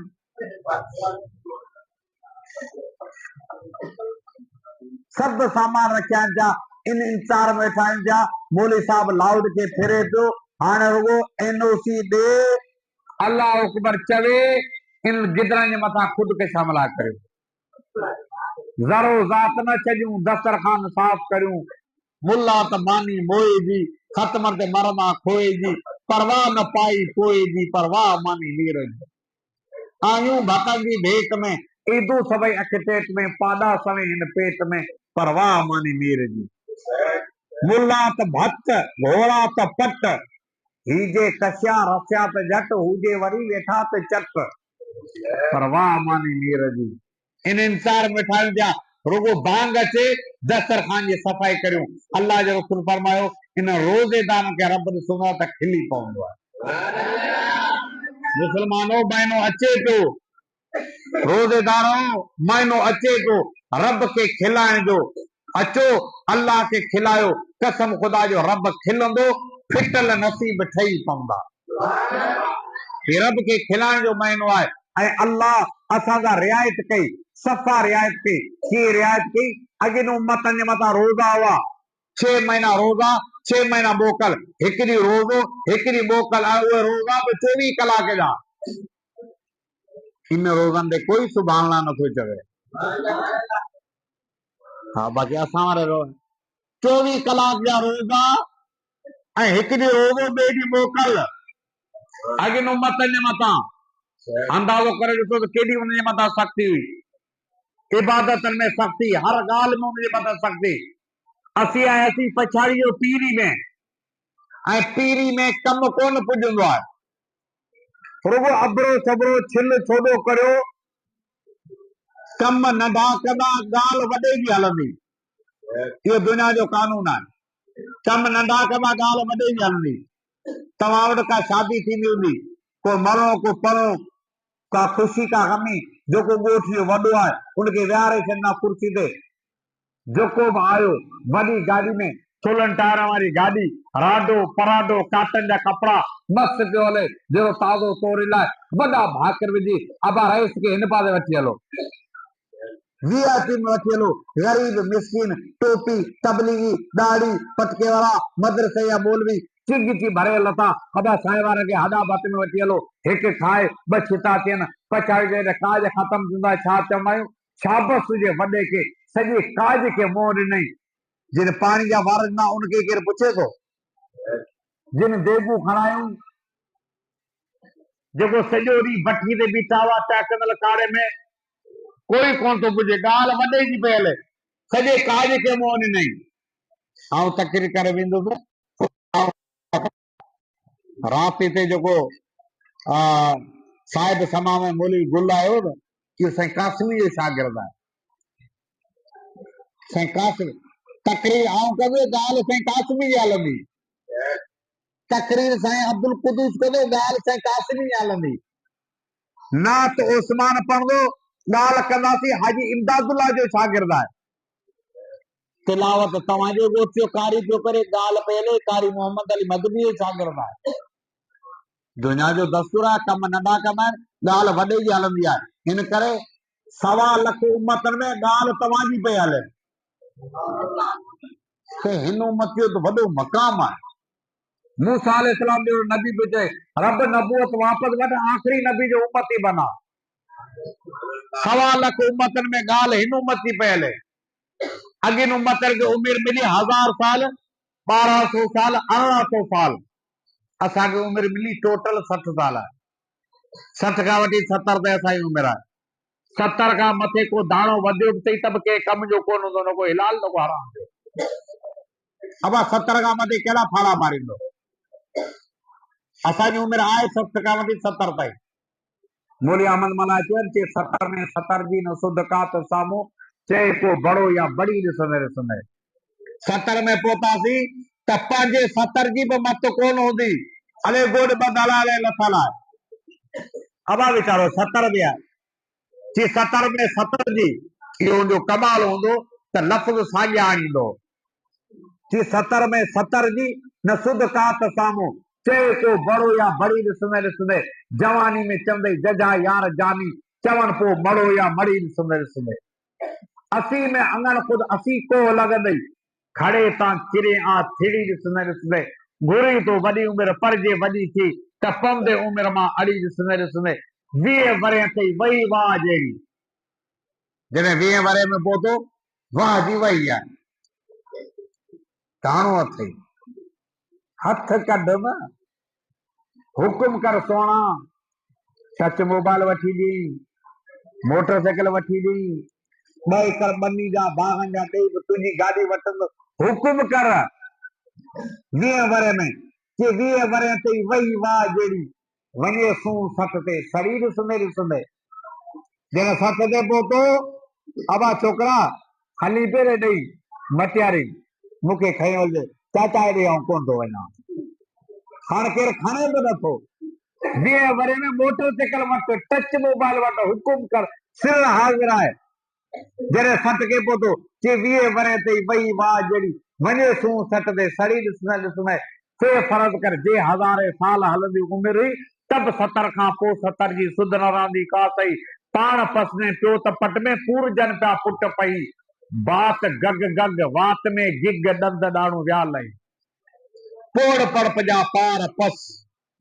Speaker 2: सभु सामान रखिया आहिनि। जा इन इंतज़ार में वेठा आहिनि, जा मौली साहब लाउड खे फेरे पियो, हाणे रुगो एनओसी ॾे, अल्लाह अकबर चवे, इन गिदरनि जे मथां खुद खे हमला करियो, ज़रो ज़ात न छॾियूं, दस्तरखान साफ़ करियूं, मुल्ला त मानी मोए जी, ख़त्म ते मरदा खोए जी, परवाह न पाई पोए जी, परवाह मानी मीर जी, आयूं भतन जी भेट में, ईदू सभई अखिटेट में, पादा सवे हिन पेट में, परवाह मानी मीर जी, मुल्ला त भत, घोड़ा त पट, हीजे कसिया रसिया त झट, हुजे वरी वेठा त चट, परवाह मानी मीर जी। इन इंतज़ार में ठाहियूं पिया, रुगो बांग अचे दस्तरखान जी सफ़ाई करियूं। अल्लाह जो रसूल फरमायो, इन रोज़ेदारनि खे रब ॾिसंदो आहे त खिली पवंदो आहे। मुस्लमानो, महीनो अचे पियो, रोज़ेदारो, महीनो अचे पियो रब खे खिलाइण जो, अचो अल्लाह खे खिलायो, कसम ख़ुदा जो रब खिलंदो, फिटल नसीब ठही पवंदा। रब खे खिलाइण जो महीनो आहे, ऐं अल्लाह असांजा रिआयत कई, सफ़ा रिआयत कई। कीअं रिआयत कई? अॻिन उम्मतनि जे मथां रोज़ा हुआ, 6 महीना रोज़ा, 6 महीना मोकल, हिकु ॾींहुं रोज़ो, हिकु ॾींहुं मोकल, ऐं उहे रोज़ा बि 24 कलाक जा। इन रोज़नि ते कोई सुभाणे नथो चवे। हा, बाक़ी असां वारे 24 कलाक जा रोज़ा ऐं हिकु ॾींहुं रोज़ो, ॿिए ॾींहुं मोकल। अॻिन उम्मतनि जे मथां अंदाज़ो करे ॾिसो त केॾी उन जे मथां सख़्ती हुई, इबादतनि में सख़्ती, हर ॻाल्हि में उन जे मथां सख़्ती। असीं आयासीं पछाड़ी जो पीरी में, ऐं पीरी में कमु कोन पुॼंदो आहे, रुगो अबरो सबरो छिल छोॾो करियो, कम नंढा कंदा, ॻाल्हि वॾे जी हलंदी। इहो दुनिया जो कानून आहे, कम नंढा कंदा, ॻाल्हि वॾे जी हलंदी। तव्हां वटि का शादी थींदी हूंदी, को मरो को परो, का ख़ुशी का गमी, जेको ॻोठ जो वॾो आहे उनखे विहारे छॾंदा कुर्सी ते, जेको बि आयो वॾी गाॾी में, सोलहनि टायरनि वारी गाॾी, राडो पराडो, काटन जा कपिड़ा, मस्त पियो हले, जहिड़ो ताज़ो तोड़े लाइ, वॾा भाकर विझी, अबा रईस खे हिन पासे वठी हलो, वीआईपी में वठी हलो, गरीब मिस्किन, टोपी, तबलीगी, दाढ़ी, पटके वारा, मदरसे या मौलवी, चिंगी भरे लता, अबा साईं वारनि खे हॾा भत में वठी हलो, हिकु खाए ॿ छिता थियनि, पछाड़ी जॾहिं काज ख़तम थींदा छा चवंदा आहियूं, शाबस हुजे वॾे खे, सॼे काज खे मोह ॾिनई। जिन पाणी जा वार ॾिना उनखे केरु पुछे थो? जिन देगूं खणायूं, जेको सॼो ॾींहुं भट्टी ते बीठा हुआ टहकंदड़ काड़े में कोई कोन थो पुॼे, ॻाल्हि वॾे जी पई हले, सॼे काज खे मुंहुं ॾिनई। आउं तकरीर करे वेंदुसि, राति ते जेको साहिब समा में मौलवी गुल आयो न, इहो साईं कासमी जो शागिर्द आहे। साईं कासमी तकरीर आउं कंदो, ॻाल्हि साईं कासमी जी हलंदी। तकरीर साईं अब्दुल कुदूस कंदो, ॻाल्हि साईं कासमी जी हलंदी। नात उस्मान पढ़ंदो, ॻाल्हि कंदासीं हाजी इमदादुल्ला जो शागिर्द आहे। तिलावत तव्हांजो ॻोठियो कारी पियो करे, ॻाल्हि पहले कारी मोहम्मद अली मदनी जो शागिर्द आहे। दुनिया जो दस्तूर आहे, कम नंढा कम आहिनि, ॻाल्हि वॾे जी हलंदी आहे। हिन करे 1.25 लख उम्मतनि में ॻाल्हि तव्हांजी पई हले। हिन उम्मत जो त वॾो मक़ाम आहे। मूसा अलैहिस्सलाम जो नबी पियो चए, रब नबूअत वापसि वठ, आख़िरी नबी जो उम्मत ई बना। 1.25 लख उम्मतनि में ॻाल्हि हिन उम्मत जी पई हले। अॻिन उम्मतनि खे उमिरि मिली 1000 साल, 1200 साल, 1800 साल। असांखे उमिरि मिली टोटल 60 साल आहे। 60 खां वठी 70 ते असांजी उमिरि आहे। 70 खां मथे को दाणो वधियो बि अथई त बि कंहिं कम जो कोन हूंदो, न को हिलाल न को हराम जो। अब 70 खां मथे कहिड़ा फाड़ा मारींदो। असांजी उमिरि आहे 60 खां वठी 70 ताईं। मौली अहमद मल्हाए चयो 70 में 70 जी न सुध का त साम्हूं चए को बड़ो या बड़ी ॾिसंदे ॾिसंदे 70 में पहुतासीं त 5-70 जी बि मत कोन हूंदी। अले गोॾ ॿधल आहे, लथल आहे। अब वीचारो 70 में आहे, जी 70 में 70 जी इहो जो कमाल हूंदो त लफ़्ज़ साॻिया आणींदो। जी 70 में 70 जी न सुध का त साम्हूं चए को बड़ो या बड़ी ॾिसंदे ॾिसंदे जवानी में चवंदई जजा यार जानी, चवनि पोइ मड़ो या मड़ी ॾिसंदे ॾिसंदे 80 में अङण ख़ुदि 80 को लॻंदई, खड़े तां चिरे आ थिड़ी ॾिसंदे ॾिसंदे घुरी तो वॾी उमिरि परिजे वॾी थी त पवंदे उमिरि मां अड़ी ॾिसंदे ॾिसंदे 20 वरे ताईं वही वाह जहिड़ी। जॾहिं 20 वरे में पहुतो, वाह जी वही आहे। दाणो अथई, हथ कढ न, हुकुम कर सोना, टच मोबाइल वठी ॾी, मोटरसाइकिल वठी ॾी, 2 एकड़ ॿनी जा बागन जा ॾेई तुंहिंजी गाॾी वठंदो, हुकुम कर। 20 वरे में कि 20 वरे ताईं वही वाह जहिड़ी, वञे सूं 60 ते सड़ी ॾिसंदे ॾिसंदे जॾहिं 60 ते पहुतो, अबा छोकिरा हली पेरे ॾेई मटियारी मूंखे खई वञे, चाचा हेॾे आउं कोन थो वञा। हाणे केरु खणे बि नथो। 20 वरे में मोटरसाइकिल वठ, टच मोबाइल वठ, हुकुम कर, सिर हाज़िर आहे। जॾहिं 60 के पहुतो कि 20 वरे ताईं वही वाह जहिड़ी, वञे सूं 60 ते सड़ी ॾिसंदे ॾिसंदे से फर्ज़ कर जे हज़ारे साल हलंदी उमिरि हुई तब 70 खां पोइ 70 जी सुध न रहंदी का सही। पाण पसने पियो त पट में पूरजन पिया पुट पई, बात गग गग वात में गिग ॾंद ॾाणू विया लही। पोड़ पड़प जा पार पस,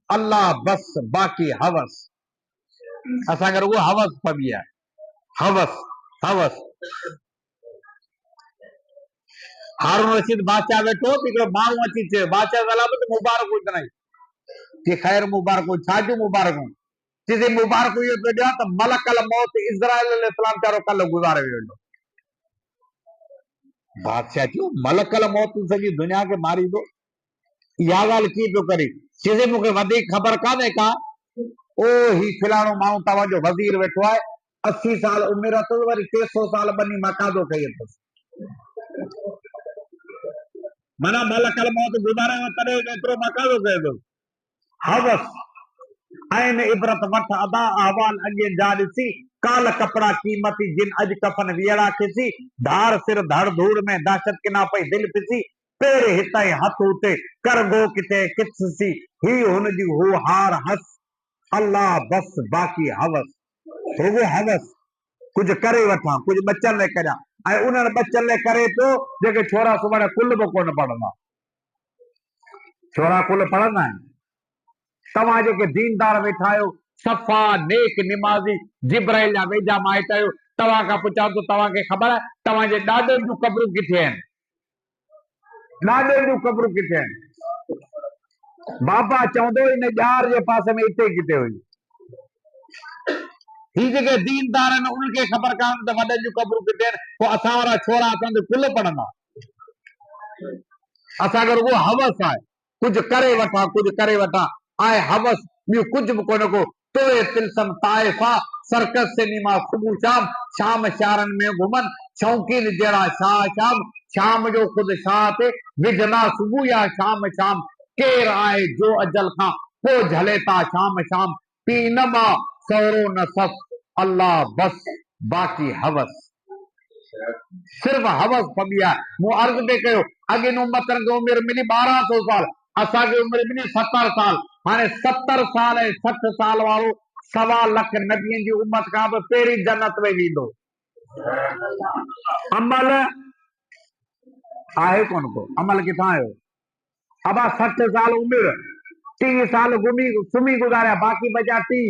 Speaker 2: अल्लाह बस बाक़ी हवस। असांखे रुगो हवस पवी आहे, हवस हवस। हारून रशीद बादशाह वेठो, हिकिड़ो माण्हू अची चयो बादशाह सलामत मुबारक हुजनि, कि ख़ैर मुबारक छाजू मुबारक चइजे मुबारक इहो पियो ॾियां त मलकल मौत इज़राइल अलैहिस्सलाम चारो कल्ह गुज़ारे वियो। बादशाह चयो मलकल मौत सॼी दुनिया खे मारींदो, इहा ॻाल्हि कीअं पियो करे? चइजे मूंखे वधीक ख़बर कान्हे का। ओ ही फलाणो माण्हू तव्हांजो वज़ीर वेठो आहे, 80 साल उमिरि अथसि, वरी 300 साल ॿनी मकादो कई अथसि। माना मलकल मौत गुज़ारे तॾहिं एतिरो मकादो कयो अथसि। हवस ऐं इबरत वठ अदा अहवाल अॻे जा ॾिसी, काल कपड़ा कीमती जिन अॼु कफन वियड़ा खिसी, धार सिर धड़ धूड़ में दहशत किना पई दिलि पिसी, पेर हितां हथ हुते कर गो किथे किथसी, ही हुन जी हो हार हस, अल्लाह बस बाक़ी हवस। रुगो हवस, कुछ करे वठां, कुछ बचन लाइ करियां, ऐं उन्हनि बचन लाइ करे पियो जेके छोरा सुभाणे कुल बि कोन पढ़ंदा। छोरा कुल पढ़ंदा आहिनि? तव्हां जेके दीनदार वेठा आहियो, सफ़ा नेक निमाज़ी जिब्राइल जा वेझा माइट आहियो, तव्हां खां पुछां थो तव्हांखे ख़बर आहे तव्हांजे ॾाॾनि जूं क़बरूं किथे आहिनि? ॾाॾनि जूं क़बरूं किथे आहिनि? बाबा चवंदो इन ॼार जे पासे में हिते किथे हुई। ही जेके दीनदार आहिनि उनखे ख़बर कान त वॾनि जूं क़बरूं किथे आहिनि, पोइ असां वारा छोरा असां ते कुल पढ़ंदा। असांखे रुगो हवस आहे, कुझु करे वठां, कुझु करे वठां, आहे हवस, ॿियो कुझु बि कोन्हे को। तोए तिलसम ताइफा सर्कस सिनेमा सुबुह शाम, शाम शारनि में घुमनि, शौक़ीन जहिड़ा शाह शाम, शाम जो ख़ुदि शाह ते विझंदा सुबुह या शाम शाम, केरु आहे जो अजल खां पोइ झले था शाम शाम, पी न मां सवरो न सस, अल्लाह बस बाक़ी हवस। सिर्फ हवस पबी आहे। मूं अर्ज़ पे कयो, अॻे उम्मतनि खे उमिरि मिली 1200 साल, असांखे उमिरि मिली 70 साल। हाणे 70 साल ऐं 60 साल वारो 1.25 लख नबियनि जी उम्मत खां बि पहिरीं जन्नत में वेंदो। अमल आहे कोन को, अमल किथां आयो? अबा 60 साल उमिरि, 30 साल घुमी सुम्ही गुज़ारिया, बाक़ी बचा 30।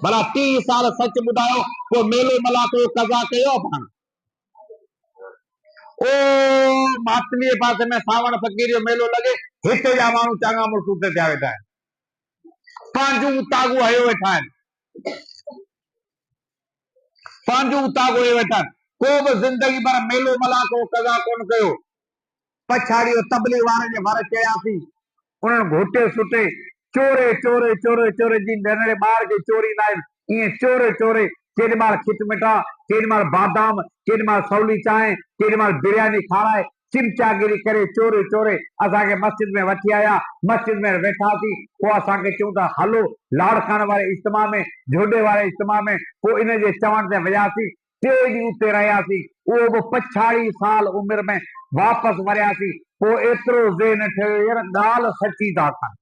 Speaker 2: भला 30 साल सच ॿुधायो, पोइ मेलो मलाको कज़ा कयो पाण। ओ मातलीअ पासे में सावण फकीर जो मेलो लॻे, हिते जा माण्हू चङा मुड़सू ते थिया वेठा आहिनि, पंहिंजूं तागू हयो वेठा आहिनि, पंहिंजूं तागू हयो वेठा आहिनि। को बि ज़िंदगी भर मेलो मलाको कज़ा कोन कयो। पछाड़ियो तबलीग वारनि जे भर चयासीं, उन्हनि घोटे सुटे चोरे चोरे चोरे चोरे जी नंढड़े ॿार खे चोरींदा आहिनि, ईअं चोरे चोरे केॾी महिल खिटमिटा, केॾी महिल बादाम, केॾी महिल सवली चांहि, केॾी महिल बिरयानी खाराए, चिमचागिरी करे चोरे चोरे असांखे मस्जिद में वठी आया। मस्जिद में वेठासीं, पोइ असांखे चऊं था हलो लाड़कान वारे इज्तिमा में, झोॾे वारे इज्तिमा में, पोइ इन जे चवण ते वियासीं, 3 ॾींहं उते रहियासीं, उहो बि 45 साल उमिरि में वापसि वरियासीं। पोइ एतिरो ज़हन ठहियो यार ॻाल्हि सची था कनि,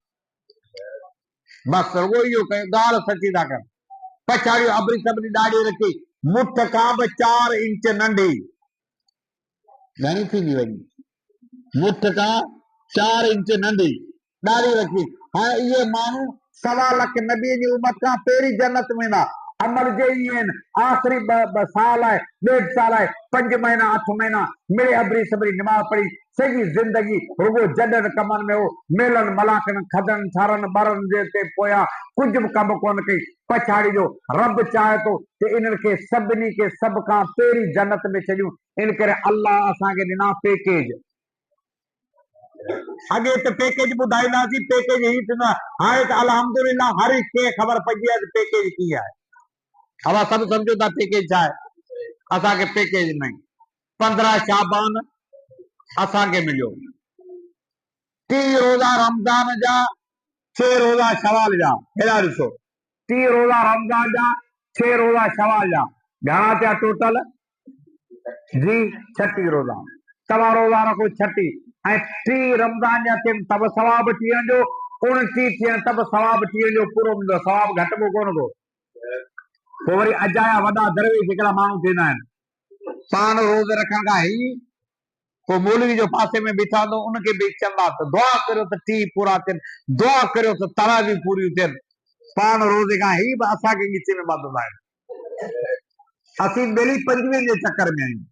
Speaker 2: बसि रुगो इहो कयो, ॻाल्हि सची था कनि। पछाड़ियो अबरी सबरी ॾाढी रखी, मुठ खां बि 4 इंच नंढी, घणी थींदी वञी, मुठ खां 4 इंच नंढी ॾाढी रखी। हाणे इहे माण्हू 1.25 लख नबीअ जी उम्मत खां पहिरीं जन्नत में वेंदा। अमल जे ई आहिनि, आख़िरी ॿ साल आहे, 1.5 साल आहे, 5 महीना 8 महीना मिले अबरी सबरी नमाज़ पढ़ी, सॼी ज़िंदगी रुगो जॾनि कमनि में हो, मेलनि मलाकनि खदनि छरनि ॿरनि जे ते पोयां कुझु बि कमु कोन कई। पछाड़ी जो रब चाहे थो त इन्हनि खे सभिनी खे सभ खां पहिरीं जन्नत में छॾियूं। इन करे अल्लाह असांखे ॾिना पैकेज। अॻे त पैकेज ॿुधाईंदासीं, पैकेज ही थींदो आहे। हाणे त अल्हम्दुलिल्लाह हर कंहिं ख़बर पइजी आहे त पैकेज कीअं आहे। अब सब समझो था पैकेज छा आहे। असांखे पैकेज नहीं। 15 शाबान असांखे मिलियो, 30 रोज़ा रमज़ान जा, 6 रोज़ा शवाल जा। हेॾा ॾिसो, 30 रोज़ा रमज़ान जा, 6 रोज़ा शवाल जा, घणा थिया टोटल जी? 36 रोज़ा। तव्हां रोज़ा रखो 36 ऐं 30 रमज़ान जा थियनि तब सवाब थी वञो, 29 थियनि तब सवाब थी वञो, पूरो मिलंदो, सवाब घटिबो कोन को। पोइ वरी अजाया वॾा दरवेश हिकिड़ा माण्हू थींदा आहिनि, पाण रोज़ रखण खां ही पोइ मौलवी जो पासे में बीठा हूंदो, उनखे बि चवंदा त दुआ करियो त 30 पूरा थियनि, दुआ करियो त तरावी पूरियूं थियनि। पाण रोज़े खां ही बि असांखे ॻिचे में ॿधंदा आहिनि। असीं ॿेली 25 जे चकर में आहियूं।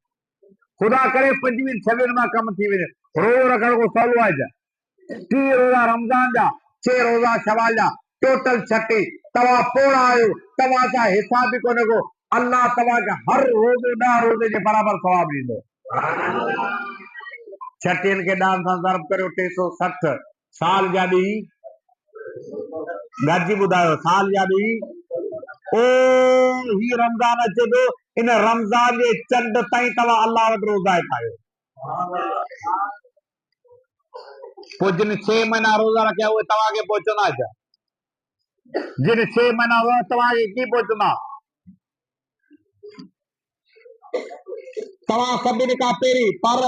Speaker 2: ख़ुदा करे 25-26 मां कमु थी वञे। रोज़ो रखण को सवलो आहे छा? 30 रोज़ा रमज़ान जा, 6 रोज़ा शवाल जा, टोटल 36। तव्हां पोड़ा आहियो, तव्हां सां हिसाब बि कोन्हे को। अल्लाह तव्हांखे हर रोज़ 10 रोज़े जे बराबरि सवाब ॾींदो। 36 खे 10 सां ज़र्ब करियो 360 साल जा ॾींहं, गॾिजी ॿुधायो साल जा ॾींहं। ओ ही रमज़ान अचे थो, इन रमज़ान जे चंड ताईं तव्हां अल्लाह वटि रोज़ा ठाहियो। पोइ जिन 6 महीना रोज़ा रखिया उहे तव्हांखे पहुचंदा छा? जिन 6 महीना रोज़ा तव्हांखे कीअं पहुचंदा? तव्हां सभिनी खां पहिरीं पर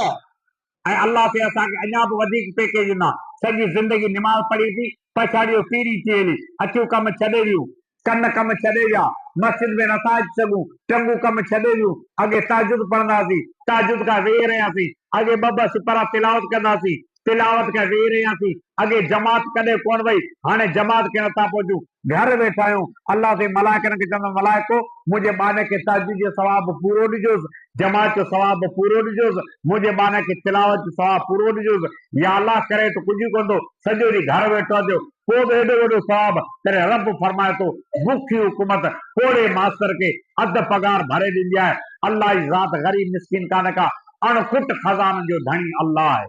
Speaker 2: ऐं अल्लाह ते असांखे अञा बि वधीक पैकेज ॾिना। सॼी ज़िंदगी निमाज़ पढ़ी थी, पछाड़ियो पीड़ी थी हली, अचूं कम छॾे ॾियूं, कन कम छॾे विया, मस्जिद में नथा अची सघूं, टंगू कम छॾे ॾियूं। अॻे ताजुद पढ़ंदासीं, ताजुद खां वेही रहियासीं, अॻे 2-2 सिपरा तिलावत कंदासीं, तिलावत खां वेही रहियासीं, अॻे जमात कॾहिं कोन वई, हाणे जमात खे नथा पहुचूं, घर वेठा आहियूं। अल्लाह ते मलाइकनि खे चवंदा, मलाइको मुंहिंजे ॿार खे ताजुद जो सवाब पूरो ॾिजोसि, जमात जो सवाब पूरो ॾिजोसि, मुंहिंजे ॿार खे तिलावत जो सवाब पूरो ॾिजोसि। या अल्लाह करे त कुझु कोन थो, सॼो ॾींहुं घर वेठो थियो, पोइ बि एॾो वॾो सवाब करे रब फरमाए थो बुखी हुकूमत कोड़े मास्टर खे अधु पगार भरे ॾींदी आहे। अल्लाह जी ज़ात ग़रीब मिस्किन कान का, अणकुट खज़ाननि जो धणी अल्लाह आहे।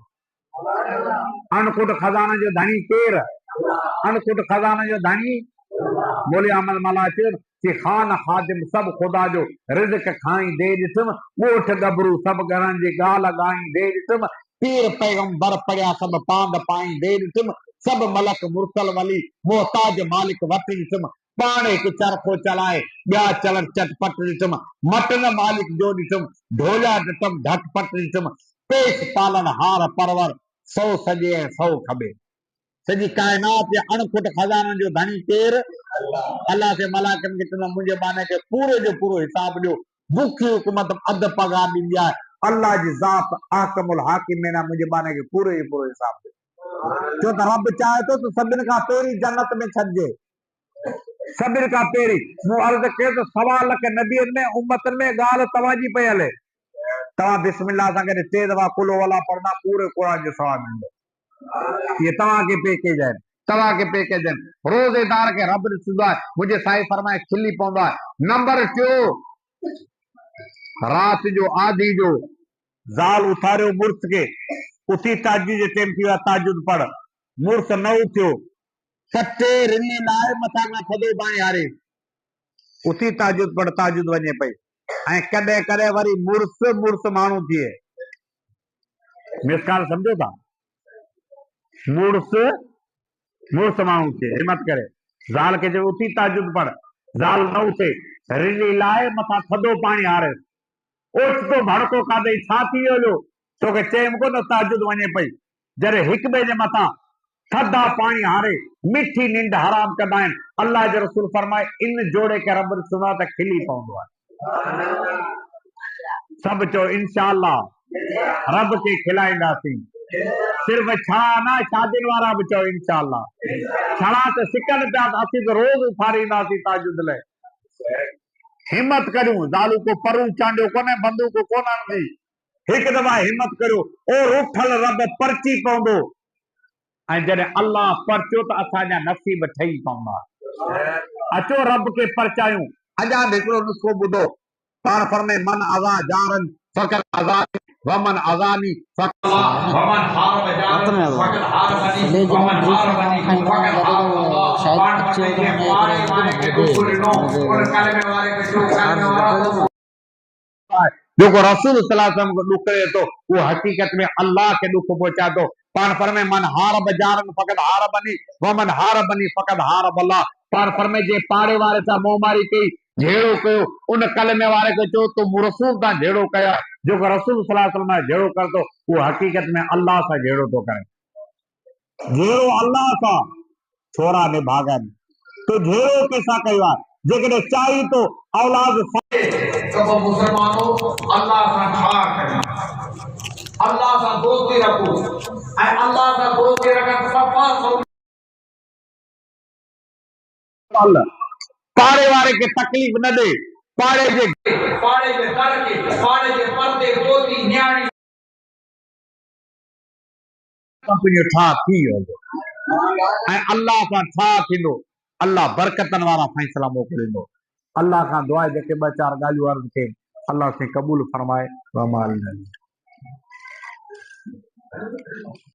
Speaker 2: अणकुट खज़ाननि जो धणी केरु? अणकुट खज़ाननि जो धणी बोले अहमद मला चयो कि खान खादिम सभु ख़ुदा जो रिज़्क़ खाई दे ॾिठुमि, ॻोठ गबरू सभु घरनि जी ॻाल्हि ॻाई दे ॾिठुमि, पीर पैगंबर पढ़िया सभु पांद पाई दे ॾिठुमि, सभु मलक मुरसल वली मोहताज मालिक वठी ॾिठुमि, पाण हिकु चरखो चलाए ॿिया चलनि चटपट ॾिठुमि, मटन मालिक जो ॾिठुमि, ढोलिया ॾिठुमि झटपट ॾिठुमि, पेश पालन हार परवर 100 सॼे ऐं 100 खॿे। सॼी काइनात जे अणकुट खज़ाननि जो धणी केरु? अल्लाह से मलाइकनि खे चवंदो मुंहिंजे बाने खे पूरे जो पूरो हिसाब ॾियो। बुखी हुकूमत अधु पगार ॾींदी आहे। अल्लाह जी ज़ात अहकमुल हाकिमीन आहे, मुंहिंजे बाने खे पूरे जो पूरो हिसाब ॾियो। छो त रब चाहे थो त सभिनि खां पहिरीं जन्नत में छॾिजे, सभिनि खां पहिरीं। मूं अर्ज़ु कयो त 1.25 लख नबियनि में उम्मतनि में ॻाल्हि तव्हांजी पई हले। तव्हां बिस्मिल्लाह सां गॾु 3 दफ़ा कुल वला पढ़ंदा, पूरे क़ुरान जो सवाब मिलंदो। ये तव्हांखे पैकेज आहिनि, तव्हांखे पैकेज आहिनि। रोज़ेदार खे रब ॾिसंदो आहे, मुंहिंजे साईं फरमाए खिली पवंदो आहे। नंबर 2, राति जो आधी जो ज़ाल उथारियो मुर्स खे, उथी ताजुद जो टाइम थी वियो आहे, ताजुद पढ़, मुर्स न उथियो, कटे रिली लाए मथां खां थधो पाणी हारे उथी ताजुद पढ़, ताजुद वञे पई। ऐं कॾहिं कॾहिं वरी मुर्स माण्हू थिए, मिसकाल सम्झो था, मुर्स माण्हू थिए, हिम्मत करे ज़ाल खे चयो उथी ताजुद पढ़, ज़ाल न उथे, रिली लाए मथां थधो पाणी हारे, ओचितो भड़को कादई, छा थी वियो जो तोखे चयमि कोन ताजुद वञे पई। जॾहिं हिक ॿिए जे मथां थधा पाणी हारे मिठी निंड हराम कंदा आहिनि, अल्लाह जो रसूल फरमाए इन जोड़े खे रब ॾिसंदो आहे त खिली पवंदो आहे। सभु चओ इंशाअल्लाह रब खे खिलाईंदासीं। सिर्फ छड़ा न, शादियुनि वारा बि चओ इंशाअल्लाह। छड़ा त सिकनि पिया त असीं त रोज़ उथारींदासीं ताजुद लाइ। हिम्मत करियूं, ज़ालू को परू चांडियो कोन्हे, बंदूक कोन हणंदी। हिकु दफ़ा हिम्मत करियो, ओ रुठल रब परची पवंदो। ऐं जॾहिं अल्लाह परचियो त असांजा नसीब ठही पवंदा। अचो रब खे परचायूं। अञा बि हिकिड़ो नुस्ख़ो ॿुधो, पाण फरमाए मन अज़ा जारन फ़क़त अज़ानी वमन अज़ानी फ़क़त वमन हारब जारन फ़क़त हारबनी वमन हारबनी फ़क़त हारब। शायद अच्छे हो तो मारे वाले के दूसरे नो और कलमे वाले के जो कलमे वाला जेको रसूल सल्लल्लाहु अलैहि वसल्लम को दुख करे तो वो हकीकत में अल्लाह के दुख पहुंचा दो। पाण फरमाए मन हारब जारन फ़क़त हारबनी वमन हारबनी फ़क़त हारब अल्लाह। पाण फरमाए जे पाड़े वारे सां मोहमारी कई, झेड़ो कयो, उन कलमे वारे खे चओ तो रसूल सां झेड़ो कया। जेको रसूल सल्लल्लाहु अलैहि वसल्लम झेड़ो करतो वो हकीकत में अल्लाह सां झेड़ो तो करे। झेड़ो अल्लाह सां, छोरा ने भागन तो झेड़ो कैसा कयो आहे। जेकॾहिं चाही तो औलाद तो मुसलमानों अल्लाह सां छा कयो, अल्लाह सां दोस्ती रखो ऐं अल्लाह सां दोस्ती रखण सफ़ा पाड़े वारे के तकलीफ न दे, पाड़े जे कर के पाड़े जे पर्दे पोती न्याणी कंपनी ठा थी वेंदो ऐं अल्लाह सां छा थींदो। अल्लाह बरकतनि वारा फ़ैसला मोकिलींदो। अल्लाह खां दुआ जेके 2-4 ॻाल्हियूं अर्ज़ कयूं, अल्लाह से क़बूल फरमाए।